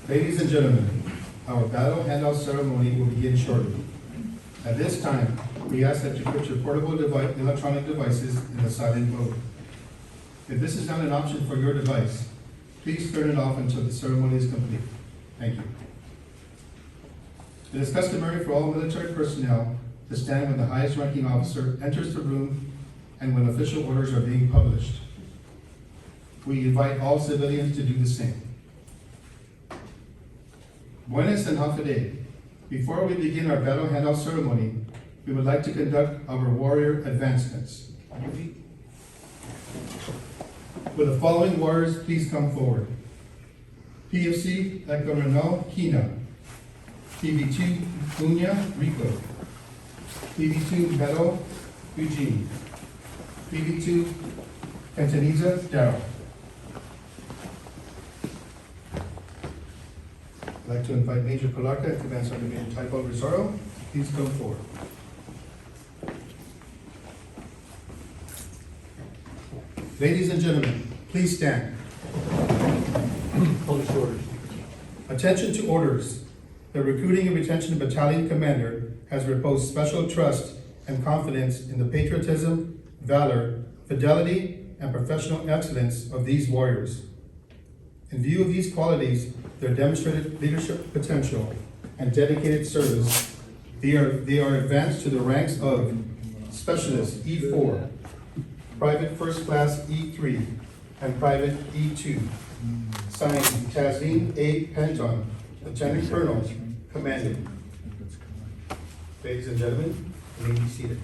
Ladies and gentlemen, our Battle Handoff Ceremony will begin shortly. At this time, we ask that you put your portable electronic devices in the silent mode. If this is not an option for your device, please turn it off until the ceremony is complete. Thank you. It is customary for all military personnel to stand when the highest ranking officer enters the room and when official orders are being published. We invite all civilians to do the same. Buenas and Hafide. Before we begin our Battle Handoff Ceremony, we would like to conduct our warrior advancements. Will the following warriors please come forward? PFC Ecoronel Kina, PV2 Unya Rico, PV2 Medel Eugene, PV2 Cantaniza Darrell. I'd like to invite Major Palarca and Command Sergeant Major Typo Rosaro. Please come forward. Ladies and gentlemen, please stand. Publish orders. Attention to orders. The Recruiting and Retention Battalion Commander has reposed special trust and confidence in the patriotism, valor, fidelity, and professional excellence of these warriors. In view of these qualities, their demonstrated leadership potential and dedicated service, they are advanced to the ranks of Specialist E4, Private First Class E3, and Private E2. Signed, Tasneem A. Panton, Lieutenant Colonel, Commanding. Ladies and gentlemen, you may be seated.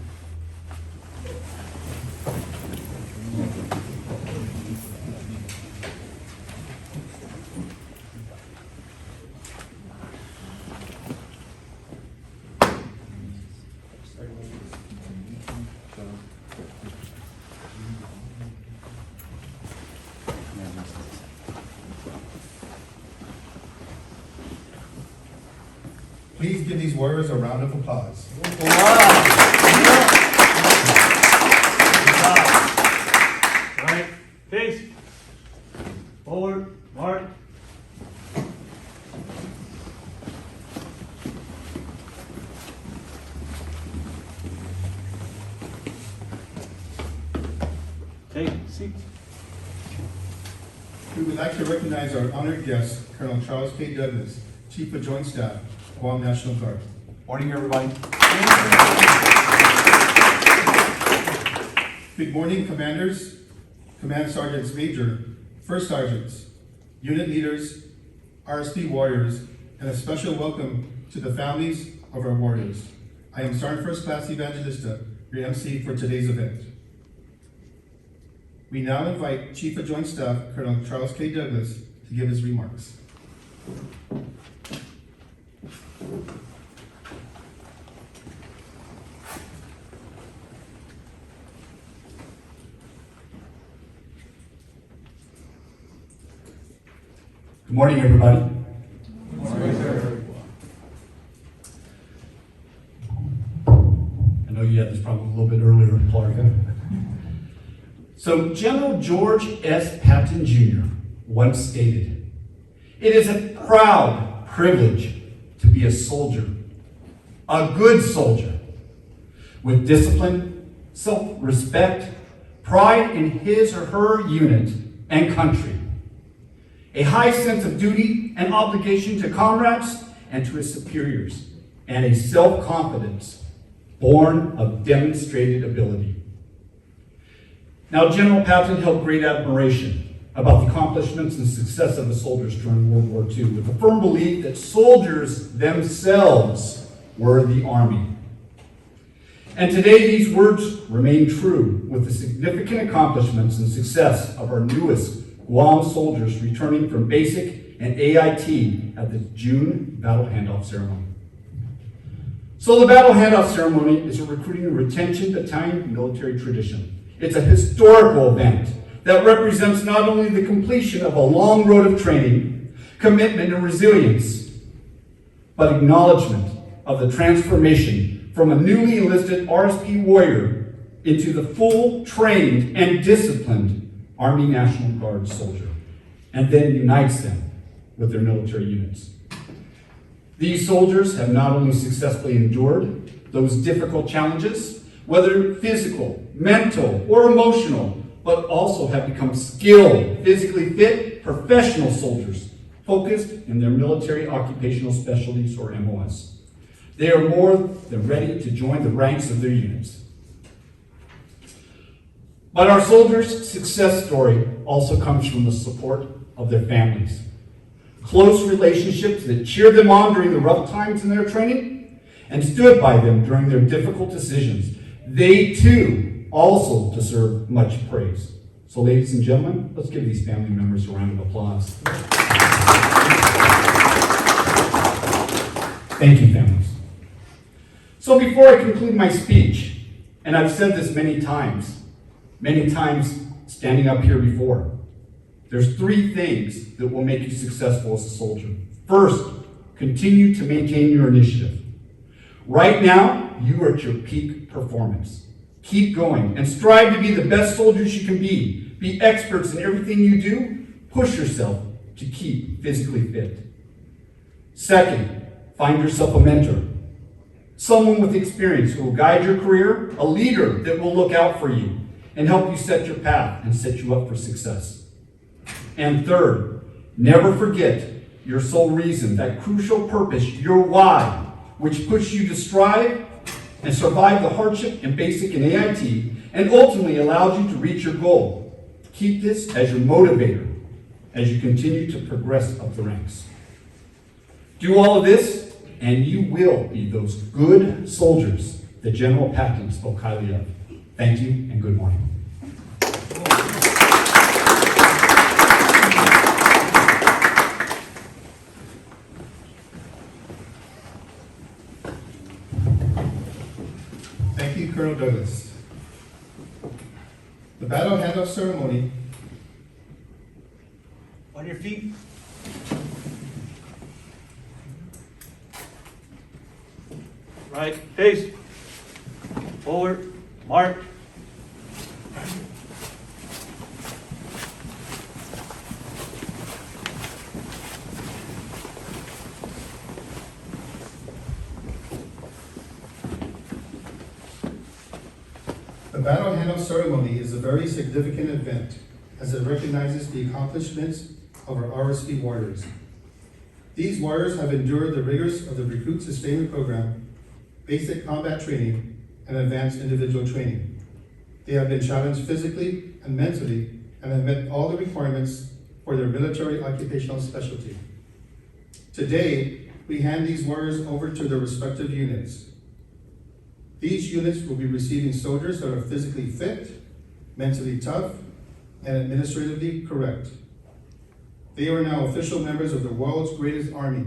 Please give these warriors a round of applause. All right, face, forward, mark. Take seats. We would like to recognize our honored guest, Colonel Charles K. Douglas, Chief of Joint Staff, Guam National Guard. Morning, everybody. Good morning, commanders, command sergeants major, first sergeants, unit leaders, RSP warriors, and a special welcome to the families of our warriors. I am Sergeant First Class Evangelista, your MC for today's event. We now invite Chief of Joint Staff, Colonel Charles K. Douglas, to give his remarks. Good morning, everybody. Good morning, sir. I know you had this problem a little bit earlier, Clark. So, General George S. Patton Jr. once stated, "It is a proud privilege to be a soldier, a good soldier, with discipline, self-respect, pride in his or her unit and country, a high sense of duty and obligation to comrades and to his superiors, and a self-confidence born of demonstrated ability." Now, General Patton held great admiration about the accomplishments and success of the soldiers during World War II, with the firm belief that soldiers themselves were the Army. And today, these words remain true with the significant accomplishments and success of our newest Guam soldiers returning from basic and AIT at the June Battle Handoff Ceremony. So the Battle Handoff Ceremony is a recruiting and retention battalion military tradition. It's a historical event that represents not only the completion of a long road of training, commitment, and resilience, but acknowledgement of the transformation from a newly enlisted RSP warrior into the full, trained, and disciplined Army National Guard soldier, and then unites them with their military units. These soldiers have not only successfully endured those difficult challenges, whether physical, mental, or emotional, but also have become skilled, physically fit, professional soldiers focused in their military occupational specialties, or MOS. They are more than ready to join the ranks of their units. But our soldiers' success story also comes from the support of their families. Close relationships that cheered them on during the rough times in their training and stood by them during their difficult decisions. They too also deserve much praise. So ladies and gentlemen, let's give these family members a round of applause. Thank you, families. So before I conclude my speech, and I've said this many times standing up here before, there's three things that will make you successful as a soldier. First, continue to maintain your initiative. Right now, you are at your peak performance. Keep going and strive to be the best soldiers you can be. Be experts in everything you do. Push yourself to keep physically fit. Second, find yourself a mentor. Someone with experience who will guide your career, a leader that will look out for you and help you set your path and set you up for success. And third, never forget your sole reason, that crucial purpose, your why, which pushes you to strive and survive the hardship in basic and AIT, and ultimately allows you to reach your goal. Keep this as your motivator as you continue to progress up the ranks. Do all of this, and you will be those good soldiers that General Patton spoke highly of. Thank you, and good morning. Thank you, Colonel Douglas. The Battle Handoff Ceremony. On your feet. Right, face. Forward, march. The Battle Handoff Ceremony is a very significant event as it recognizes the accomplishments of our RSP warriors. These warriors have endured the rigors of the Recruit Sustainment Program, basic combat training, and advanced individual training. They have been challenged physically and mentally and have met all the requirements for their military occupational specialty. Today, we hand these warriors over to their respective units. These units will be receiving soldiers that are physically fit, mentally tough, and administratively correct. They are now official members of the world's greatest army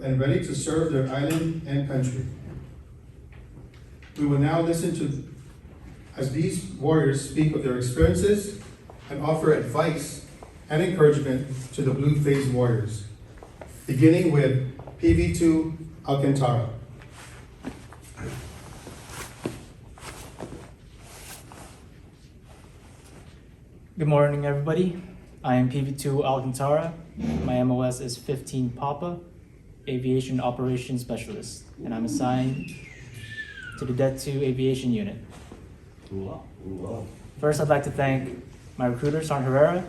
and ready to serve their island and country. We will now listen to as these warriors speak of their experiences and offer advice and encouragement to the Blue Phase warriors, beginning with PV2 Alcantara. Good morning, everybody. I am PV2 Alcantara. My MOS is 15 Papa, Aviation Operations Specialist, and I'm assigned to the Det 2 Aviation Unit. First, I'd like to thank my recruiter, Sergeant Herrera,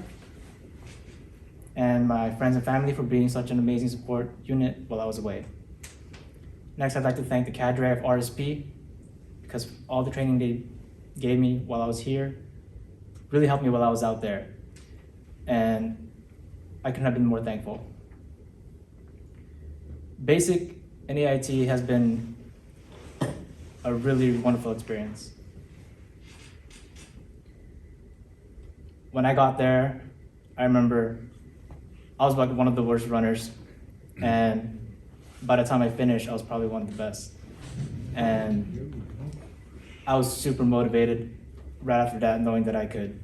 and my friends and family for being such an amazing support unit while I was away. Next, I'd like to thank the cadre of RSP, because all the training they gave me while I was here really helped me while I was out there, and I couldn't have been more thankful. Basic and AIT has been a really wonderful experience. When I got there, I remember I was like one of the worst runners, and by the time I finished, I was probably one of the best. And I was super motivated right after that, knowing that I could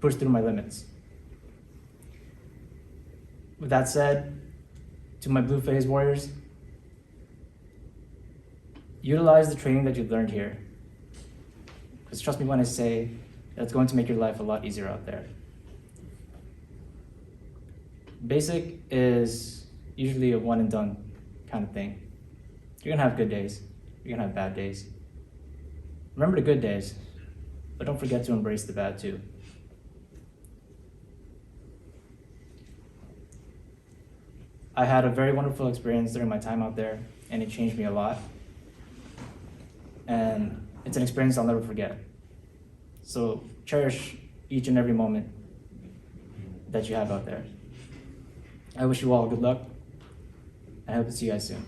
push through my limits. With that said, to my Blue Phase warriors, utilize the training that you've learned here. Because trust me when I say that it's going to make your life a lot easier out there. Basic is usually a one and done kind of thing. You're gonna have good days, you're gonna have bad days. Remember the good days, but don't forget to embrace the bad too. I had a very wonderful experience during my time out there, and it changed me a lot. And it's an experience I'll never forget. So cherish each and every moment that you have out there. I wish you all good luck. I hope to see you guys soon.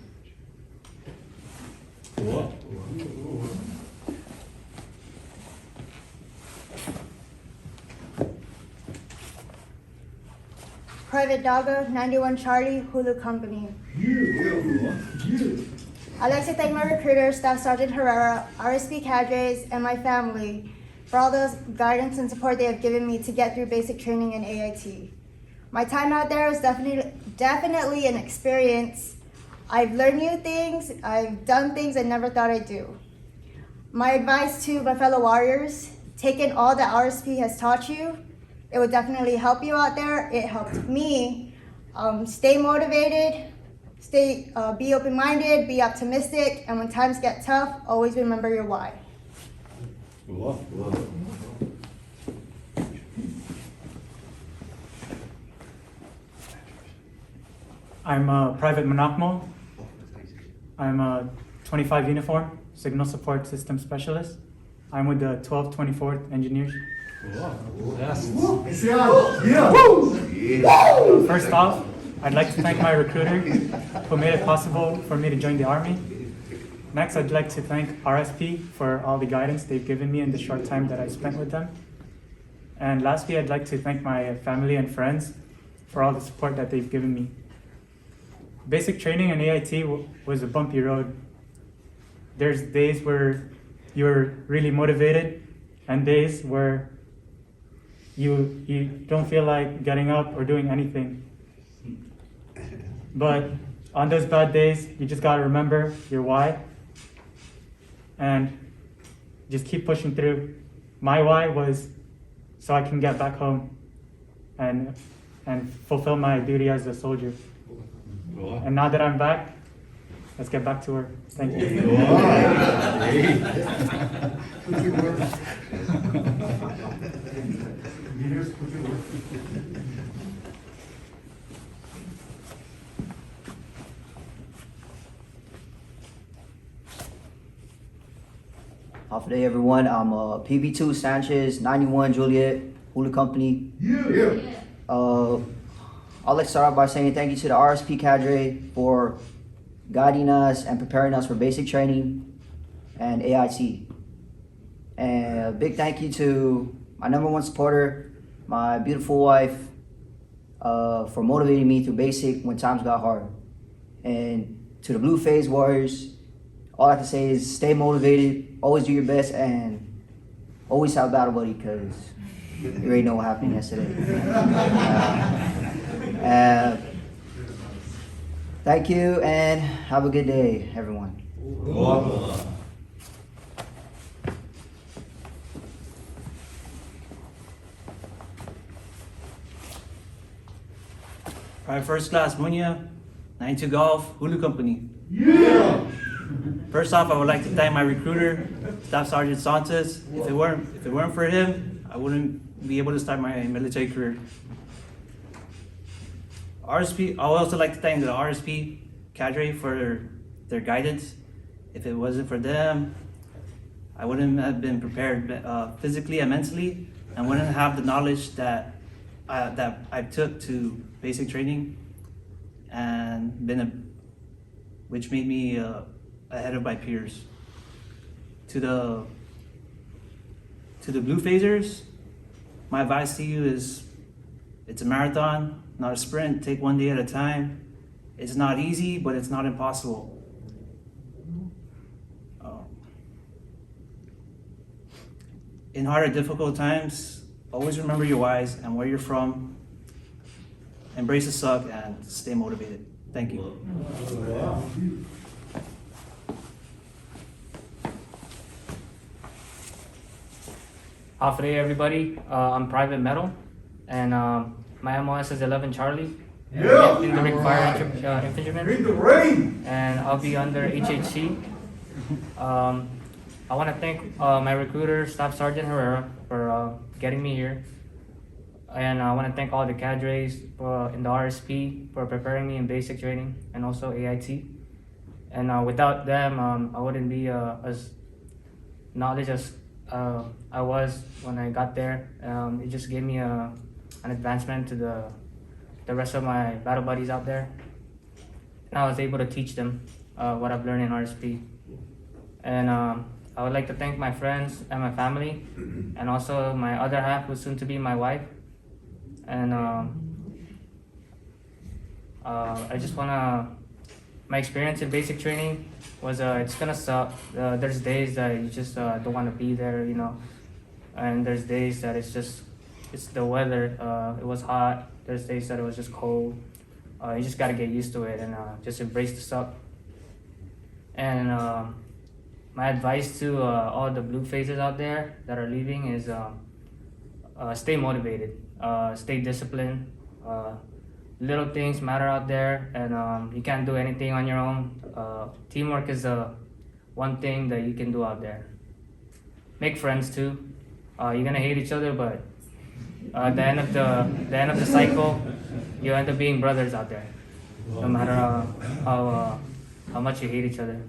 Private Doggo, 91 Charlie, Hulu Company. I'd like to thank my recruiter, Staff Sergeant Herrera, RSP cadres, and my family for all the guidance and support they have given me to get through basic training in AIT. My time out there was definitely an experience. I've learned new things, I've done things I never thought I'd do. My advice to my fellow warriors, take in all that RSP has taught you. It would definitely help you out there. It helped me. Stay motivated, be open-minded, be optimistic, and when times get tough, always remember your why. I'm Private Manacmul. I'm a 25 uniform, Signal Support System Specialist. I'm with the 1224th Engineers. First off, I'd like to thank my recruiter who made it possible for me to join the Army. Next, I'd like to thank RSP for all the guidance they've given me in the short time that I spent with them. And lastly, I'd like to thank my family and friends for all the support that they've given me. Basic training in AIT was a bumpy road. There's days where you're really motivated and days where you don't feel like getting up or doing anything. But on those bad days, you just gotta remember your why and just keep pushing through. My why was so I can get back home and fulfill my duty as a soldier. And now that I'm back, let's get back to work. Thank you. Off day, everyone. I'm PB2 Sanchez, 91 Juliet, Hulu Company. I'd like to start off by saying thank you to the RSP cadre for guiding us and preparing us for basic training and AIT. And a big thank you to my #1 supporter, my beautiful wife, for motivating me through basic when times got hard. And to the Blue Phase Warriors, all I can say is stay motivated, always do your best, and always have a battle buddy, because you already know what happened yesterday. Thank you, and have a good day, everyone. Private First Class Munya, 92 Golf, Hulu Company. First off, I would like to thank my recruiter, Staff Sergeant Santos. If it weren't for him, I wouldn't be able to start my military career. RSP, I would also like to thank the RSP cadre for their guidance. If it wasn't for them, I wouldn't have been prepared physically and mentally, and wouldn't have the knowledge that I took to basic training, and which made me ahead of my peers. To the Blue Phasers, my advice to you is, it's a marathon, not a sprint. Take one day at a time. It's not easy, but it's not impossible. In hard or difficult times, always remember your whys and where you're from. Embrace the suck and stay motivated. Thank you. Off day, everybody. I'm Private Medel, and my MOS is 11 Charlie. Yeah. Indirect fire infantryman. Read the rain. And I'll be under HHC. I want to thank my recruiter, Staff Sergeant Herrera, for getting me here. And I want to thank all the cadres in the RSP for preparing me in basic training and also AIT. And without them, I wouldn't be as knowledge as I was when I got there. It just gave me an advancement to the rest of my battle buddies out there. And I was able to teach them what I've learned in RSP. And I would like to thank my friends and my family, and also my other half, who's soon to be my wife. And I just wanna, my experience in basic training was it's gonna suck. There's days that you just don't want to be there, you know, and there's days that it's the weather. It was hot. There's days that it was just cold. You just gotta get used to it and just embrace the suck. And my advice to all the blue faces out there that are leaving is stay motivated, stay disciplined. Little things matter out there, and you can't do anything on your own. Teamwork is one thing that you can do out there. Make friends too. You're gonna hate each other, but at the end of the cycle, you end up being brothers out there. No matter how much you hate each other,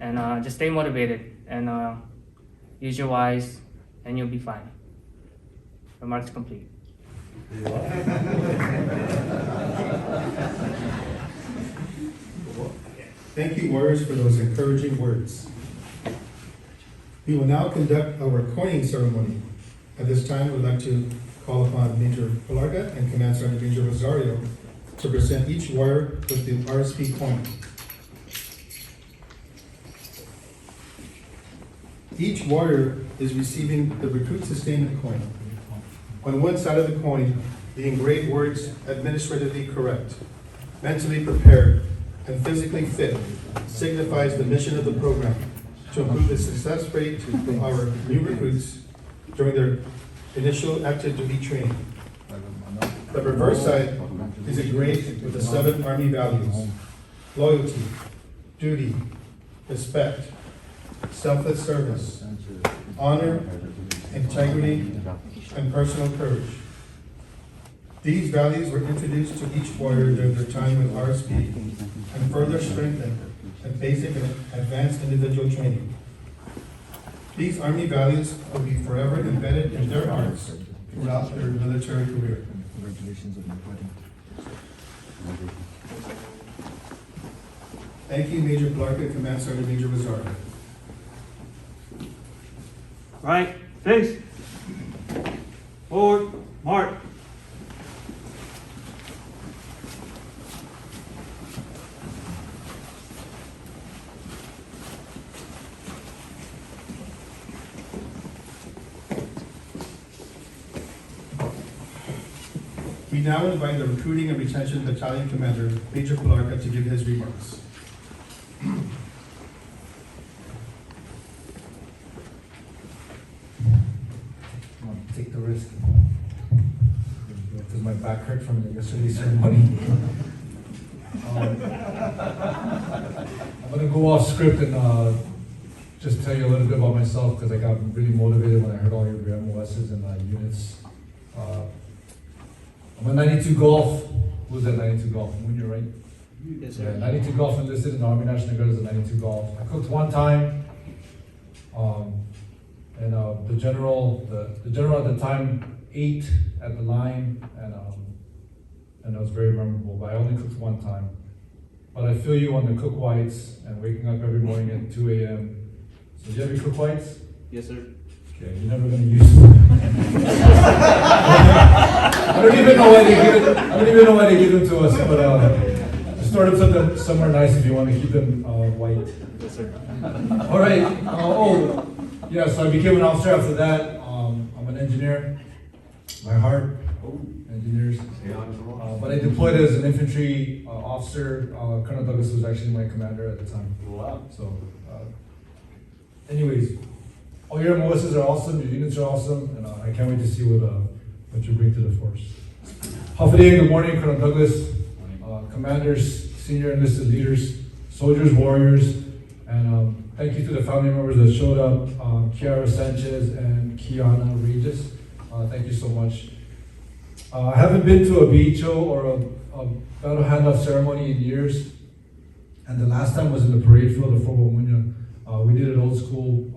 and just stay motivated and use your whys, and you'll be fine. Remarks complete. Thank you, warriors, for those encouraging words. We will now conduct our coining ceremony. At this time, we'd like to call upon Major Palarga and Command Sergeant Major Rosario to present each warrior with the RSP coin. Each warrior is receiving the Recruit Sustainment coin. On one side of the coin, the engraved words "administratively correct," "mentally prepared," and "physically fit" signifies the mission of the program to improve the success rate of our new recruits during their initial active duty training. The reverse side is engraved with the 7 Army values: loyalty, duty, respect, selfless service, honor, integrity, and personal courage. These values were introduced to each warrior during their time with RSP and further strengthened in basic and advanced individual training. These Army values will be forever embedded in their hearts throughout their military career. Thank you, Major Palarga, Command Sergeant Major Rosario. Right, face. Forward, march. We now invite the Recruiting and Retention Battalion Commander, Major Palarga, to give his remarks. Take the risk. Does my back hurt from yesterday's ceremony? I'm gonna go off script and just tell you a little bit about myself, because I got really motivated when I heard all your MOSs and units. I'm a 92 Golf. Who's that 92 Golf? When you're right? Yes, Yeah, sir. 92 Golf enlisted in the Army National Guard as a 92 Golf. I cooked one time, and the general at the time ate at the line, and it was very memorable. But I only cooked one time. But I feel you on the cook whites and waking up every morning at 2 a.m. So do you have your cook whites? Yes, sir. Okay, you're never gonna use them. I don't even know why they give them to us, but store them somewhere nice if you want to keep them white. Yes, sir. All right. Yeah. So I became an officer after that. I'm an engineer. My heart, engineers. But I deployed as an infantry officer. Colonel Douglas was actually my commander at the time. Wow. So, anyways, all your MOSs are awesome. Your units are awesome, and I can't wait to see what you bring to the force. Day, good morning, Colonel Douglas, commanders, senior enlisted leaders, soldiers, warriors, and thank you to the family members that showed up, Kiara Sanchez and Kiana Regis. Thank you so much. I haven't been to a BHO or a Battle Handoff Ceremony in years, and the last time was in the parade field of Fort Wamunya. We did it old school.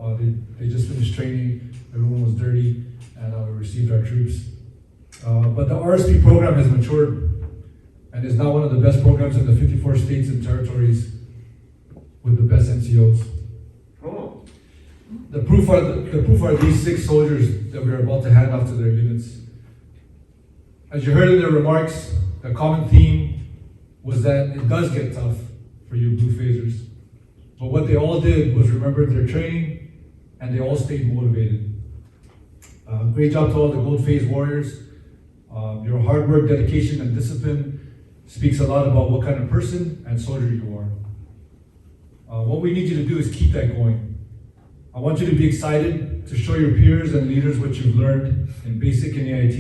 They just finished training, everyone was dirty, and we received our troops. But the RSP program has matured and is now one of the best programs in the 54 states and territories with the best NCOs. Oh. The proof are these 6 soldiers that we are about to hand off to their units. As you heard in their remarks, the common theme was that it does get tough for you blue phasers. But what they all did was remember their training, and they all stayed motivated. Great job to all the gold phase warriors. Your hard work, dedication, and discipline speaks a lot about what kind of person and soldier you are. What we need you to do is keep that going. I want you to be excited to show your peers and leaders what you've learned in basic and AIT,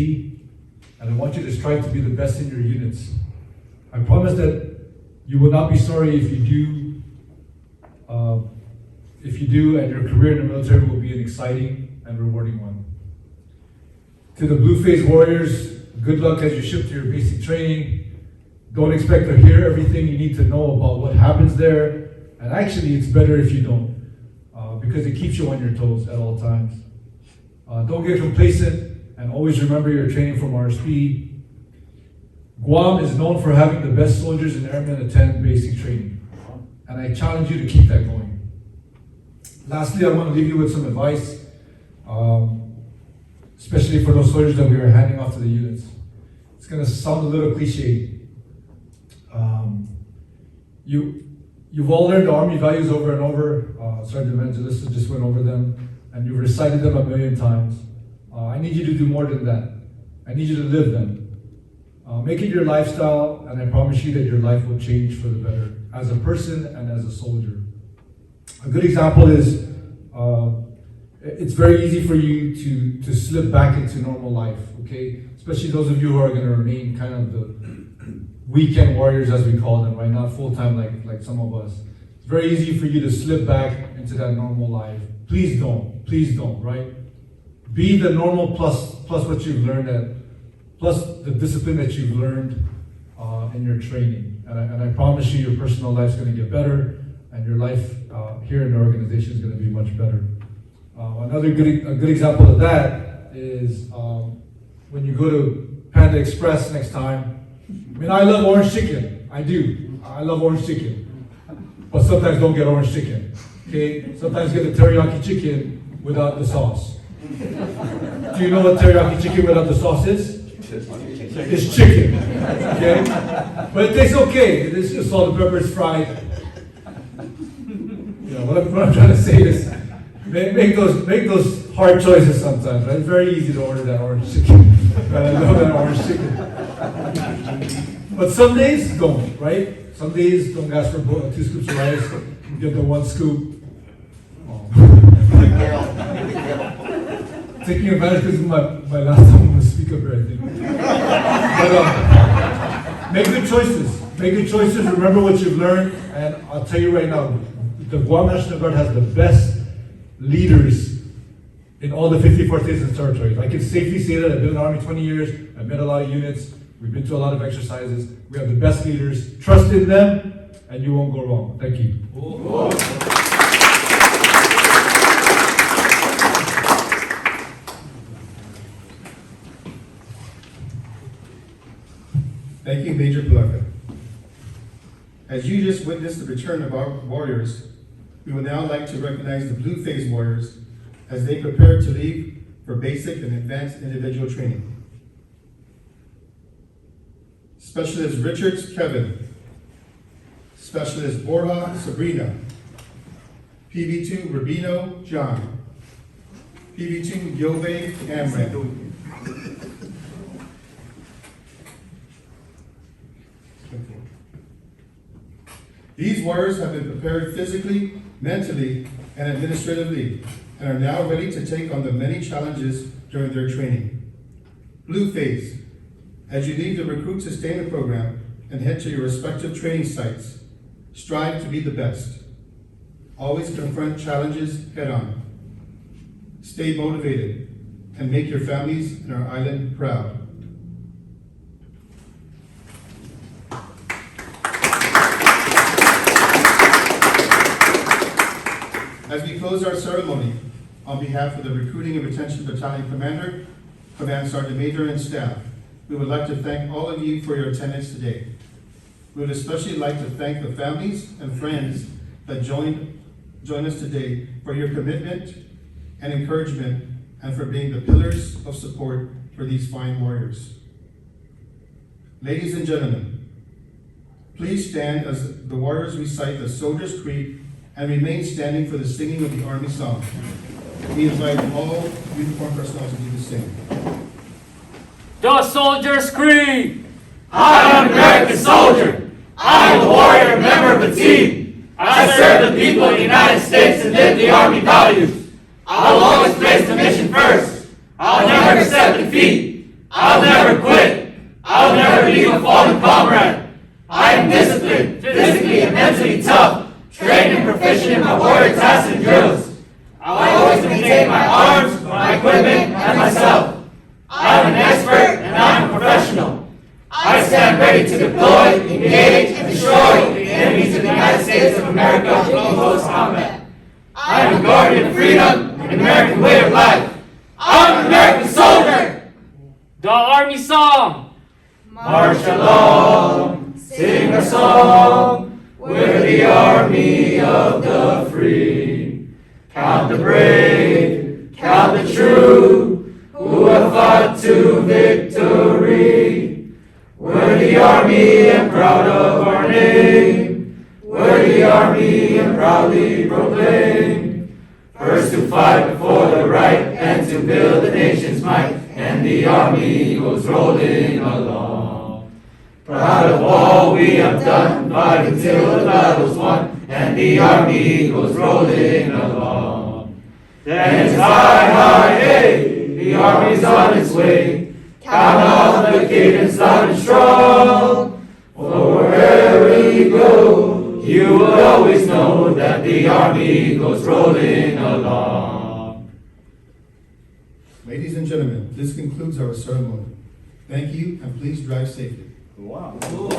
and I want you to strive to be the best in your units. I promise that you will not be sorry if you do, and your career in the military will be an exciting and rewarding one. To the blue phase warriors, good luck as you ship to your basic training. Don't expect to hear everything you need to know about what happens there, and actually it's better if you don't, because it keeps you on your toes at all times. Don't get complacent, and always remember your training from RSP. Guam is known for having the best soldiers and airmen attend basic training, and I challenge you to keep that going. Lastly, I want to leave you with some advice, especially for those soldiers that we are handing off to the units. It's going to sound a little cliche. You've all learned the Army values over and over. Sergeant Evangelista just went over them, and you've recited them a million times. I need you to do more than that. I need you to live them. Make it your lifestyle, and I promise you that your life will change for the better, as a person and as a soldier. A good example is, it's very easy for you to slip back into normal life, okay? Especially those of you who are going to remain kind of the weekend warriors, as we call them, right? Not full-time like some of us. It's very easy for you to slip back into that normal life. Please don't, right? Be the normal plus what you've learned, plus the discipline that you've learned in your training. And I promise you your personal life's going to get better, and your life here in the organization is going to be much better. Another good example of that is when you go to Panda Express next time. I mean, I love orange chicken. I do. I love orange chicken. But sometimes don't get orange chicken. Okay? Sometimes get the teriyaki chicken without the sauce. Do you know what teriyaki chicken without the sauce is? It's chicken. Okay? But it tastes okay. It's just salt and pepper, it's fried. You know, what I'm trying to say is, make those hard choices sometimes, right? It's very easy to order that orange chicken. Right? I love that orange chicken. But some days, don't, right? Some days, don't ask for 2 scoops of rice. Get the 1 scoop. Oh. Taking advantage because my last time I'm going to speak up here, I think. But make good choices. Make good choices. Remember what you've learned. And I'll tell you right now, the Guam National Guard has the best leaders in all the 54 states and territories. I can safely say that. I've been in the Army 20 years. I've met a lot of units. We've been to a lot of exercises. We have the best leaders. Trust in them, and you won't go wrong. Thank you. Thank you, Major Palaka. As you just witnessed the return of our warriors, we would now like to recognize the Blue Phase warriors as they prepare to leave for basic and advanced individual training. Specialist Richards Kevin, Specialist Borja Sabrina, PV2 Rubino John, PV2 Yove Amran. These warriors have been prepared physically, mentally, and administratively, and are now ready to take on the many challenges during their training. Blue Phase, As you leave the Recruit Sustainment Program and head to your respective training sites, strive to be the best. Always confront challenges head-on. Stay motivated and make your families and our island proud. As we close our ceremony, on behalf of the Recruiting and Retention Battalion Commander, Command Sergeant Major, and staff, we would like to thank all of you for your attendance today. We would especially like to thank the families and friends that join us today for your commitment and encouragement and for being the pillars of support for these fine warriors. Ladies and gentlemen, please stand as the warriors recite the Soldier's Creed and remain standing for the singing of the Army song. We invite all uniformed personnel to do the same. The Soldier's Creed! I am an American soldier. I am a warrior, member of a team. I serve the people of the United States and live the Army values. I will always place the mission first. I'll never accept defeat. I'll never quit. I'll never leave a fallen comrade. I am disciplined, physically and mentally tough, trained and proficient in my warrior tasks and drills. I always maintain my arms, my equipment, and myself. I am an expert and I am a professional. I stand ready to deploy, engage, and destroy the enemies of the United States of America in close combat. I am a guardian of freedom and the American way of life. I'm an American soldier. The Army song. March along, sing a song. We're the army of the free. Count the brave, count the true, who have fought to victory. We're the army and proud of our name. We're the army and proudly proclaim. First to fight for the right and to build the nation's might. And the army goes rolling along. Proud of all we have done, fighting till the battle's won. And the army goes rolling along. Then it's high, high, hey, the army's on its way. Count out the cadence loud and strong. For wherever you go, you will always know that the army goes rolling along. Ladies and gentlemen, this concludes our ceremony. Thank you, and please drive safely. Wow. Cool.